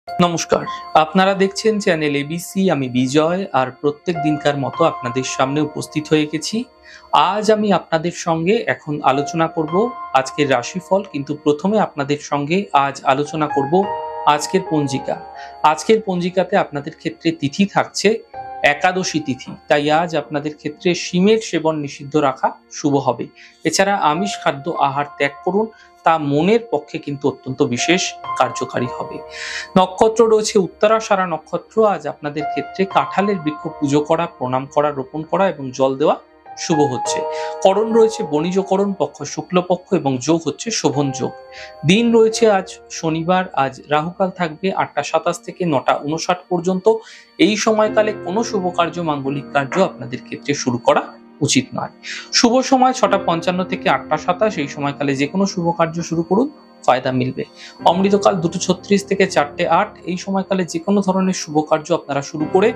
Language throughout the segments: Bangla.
নমস্কার, আপনারা দেখছেন চ্যানেল এবিসি। আমি বিজয়, আর প্রত্যেক দিনকার মতো আপনাদের সামনে উপস্থিত হয়ে গেছি। আজ আমি আপনাদের সঙ্গে এখন আলোচনা করব আজকের রাশিফল, কিন্তু প্রথমে আপনাদের সঙ্গে আজ আলোচনা করব আজকের পঞ্জিকা। আজকের পঞ্জিকাতে আপনাদের ক্ষেত্রে তিথি থাকছে একাদশী তিথি, তাই আজ আপনাদের ক্ষেত্রে শিমের সেবন নিষিদ্ধ রাখা শুভ হবে। এছাড়া আমিষ খাদ্য আহার ত্যাগ করুন, তা মনের পক্ষে কিন্তু অত্যন্ত বিশেষ কার্যকারী হবে। নক্ষত্র রয়েছে উত্তরাষাঢ়া নক্ষত্র। আজ আপনাদের ক্ষেত্রে কাঁঠালের বৃক্ষ পুজো করা, প্রণাম করা, রোপণ করা এবং জল দেওয়া শুভ হচ্ছে। করণ রয়েছে বণিজকরণ, পক্ষ শুক্লপক্ষ এবং যোগ হচ্ছে শোভন যোগ। দিন রয়েছে আজ শনিবার। আজ রাহুকাল থাকবে 8টা 27 থেকে 9টা 59 পর্যন্ত। এই সময়কালে কোনো শুভ কার্য, মাঙ্গলিক কার্য আপনাদের ক্ষেত্রে শুরু করা উচিত নয়। শুভ সময় 6টা 55 থেকে 8টা 27। এই সময়কালে যে কোনো শুভ কার্য শুরু করুন, ফায়দা মিলবে। অমৃতকাল 2টা 36 থেকে 4টে 8। এই সময়কালে যে কোনো ধরনের শুভ কার্য আপনারা শুরু করে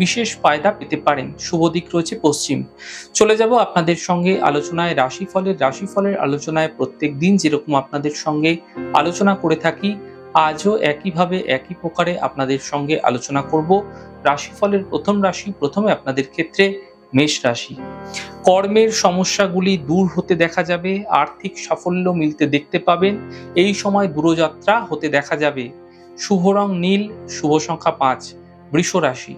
বিশেষ ফায়দা পেতে পারেন। শুভ দিক রয়েছে পশ্চিম। চলে যাব আপনাদের সঙ্গে আলোচনায় রাশিফলের আলোচনায়। প্রত্যেক দিন যেরকম আপনাদের সঙ্গে আলোচনা করে থাকি, আজও একইভাবে একই প্রকারে আপনাদের সঙ্গে আলোচনা করব। রাশিফলের প্রথম রাশি, প্রথমে আপনাদের ক্ষেত্রে মেষ রাশি। কর্মের সমস্যাগুলি দূর হতে দেখা যাবে, আর্থিক সাফল্য মিলতে দেখতে পাবেন। এই সময় দূরযাত্রা হতে দেখা যাবে। শুভ রং নীল, শুভ সংখ্যা 5। বৃষ রাশি।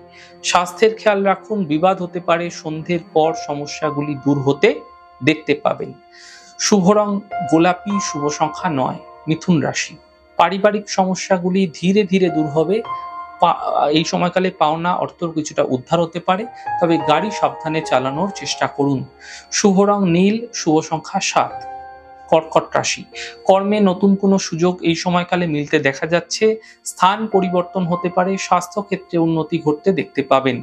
স্বাস্থ্যের খেয়াল রাখুন, বিবাদ হতে পারে। সন্ধ্যের পর সমস্যাগুলি দূর হতে দেখতে পাবেন। শুভ রং গোলাপি, শুভ সংখ্যা 9। মিথুন রাশি। পারিবারিক সমস্যাগুলি ধীরে ধীরে দূর হবে। এই সময়কালে পাওনা অর্থর কিছুটা উদ্ধার হতে পারে, তবে গাড়ি সাবধানে চালানোর চেষ্টা করুন। শুভ রং নীল, শুভ সংখ্যা 7। কর্কট রাশি। কর্মে নতুন কোনো সুযোগ এই সময়কালে মিলতে দেখা যাচ্ছে। স্থান পরিবর্তন হতে পারে। স্বাস্থ্য ক্ষেত্রে উন্নতি ঘটতে দেখতে পাবেন।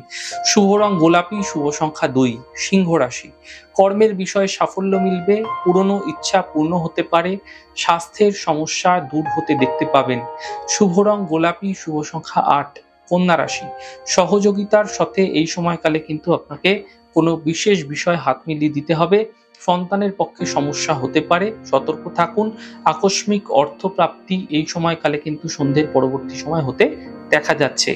শুভ রং গোলাপি, শুভ সংখ্যা 2। সিংহ রাশি। কর্মের বিষয়ে সাফল্য মিলবে। পুরনো ইচ্ছা পূর্ণ হতে পারে। স্বাস্থ্যের সমস্যা দূর হতে দেখতে পাবেন। শুভ রং গোলাপি, শুভ সংখ্যা 8। কন্যা রাশি। সহযোগিতার সাথে এই সময়কালে কিন্তু আপনাকে কোনো বিশেষ বিষয় হাত মিলিয়ে দিতে হবে। সন্তানের পক্ষে সমস্যা হতে পারে, সতর্ক থাকুন। আকস্মিক অর্থ প্রাপ্তি এই সময়কালে কিন্তু সন্ধ্যের পরবর্তী সময় হতে দেখা যাচ্ছে।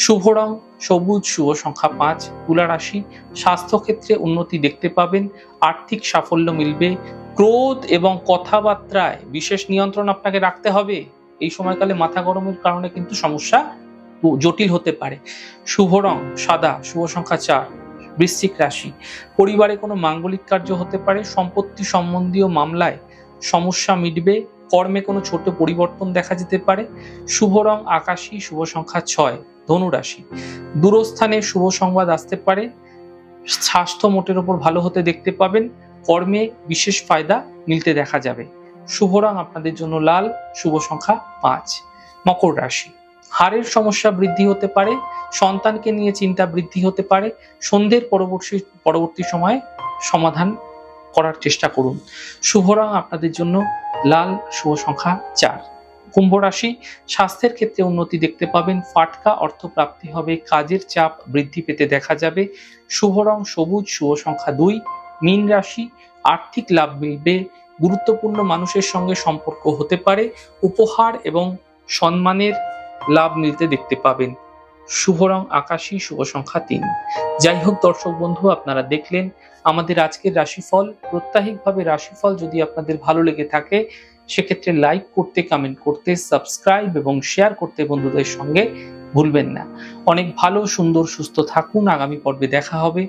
শুভ রং সবুজ, শুভ সংখ্যা 5। তুলা রাশি। স্বাস্থ্য ক্ষেত্রে উন্নতি দেখতে পাবেন। আর্থিক সাফল্য মিলবে। ক্রোধ এবং কথাবার্তায় বিশেষ নিয়ন্ত্রণ আপনাকে রাখতে হবে। এই সময়কালে মাথা গরমের কারণে কিন্তু সমস্যা জটিল হতে পারে। শুভ রং সাদা, শুভ সংখ্যা 4। বৃশ্চিক রাশি। পরিবারে কোনো মাঙ্গলিক কার্য হতে পারে। সম্পত্তি সম্বন্ধীয় মামলায় সমস্যা মিটবে। কর্মে কোনো ছোট পরিবর্তন দেখা যেতে পারে। শুভ রং আকাশী, শুভ সংখ্যা 6। ধনু রাশি। দূরস্থানে শুভ সংবাদ আসতে পারে। স্বাস্থ্য মোটের উপর ভালো হতে দেখতে পাবেন। কর্মে বিশেষ ফায়দা মিলতে দেখা যাবে। শুভ রং আপনাদের জন্য লাল, শুভ সংখ্যা 5। মকর রাশি। হাড়ের সমস্যা বৃদ্ধি হতে পারে। সন্তানকে নিয়ে চিন্তা বৃদ্ধি হতে পারে। সন্ধ্যের পরবর্তী সময়ে সমাধান করার চেষ্টা করুন। শুভ রং আপনাদের জন্য লাল, শুভ সংখ্যা 4। কুম্ভ রাশি। স্বাস্থ্যের ক্ষেত্রে উন্নতি দেখতে পাবেন। ফাটকা অর্থ প্রাপ্তি হবে। কাজের চাপ বৃদ্ধি পেতে দেখা যাবে। শুভ রং সবুজ, শুভ সংখ্যা 2। মীন রাশি। আর্থিক লাভ মিলবে। গুরুত্বপূর্ণ মানুষের সঙ্গে সম্পর্ক হতে পারে। উপহার এবং সম্মানের লাভ মিলতে দেখতে পাবেন। শুভ রং আকাশী, শুভ সংখ্যা 3। যাই হোক দর্শক বন্ধু, আপনারা দেখলেন আমাদের আজকের রাশিফল। প্রত্যাহিকভাবে রাশিফল যদি আপনাদের ভালো লেগে থাকে, সেক্ষেত্রে লাইক করতে, কমেন্ট করতে, সাবস্ক্রাইব এবং শেয়ার করতে বন্ধুদের সঙ্গে ভুলবেন না। অনেক ভালো, সুন্দর, সুস্থ থাকুন। আগামী পর্বে দেখা হবে।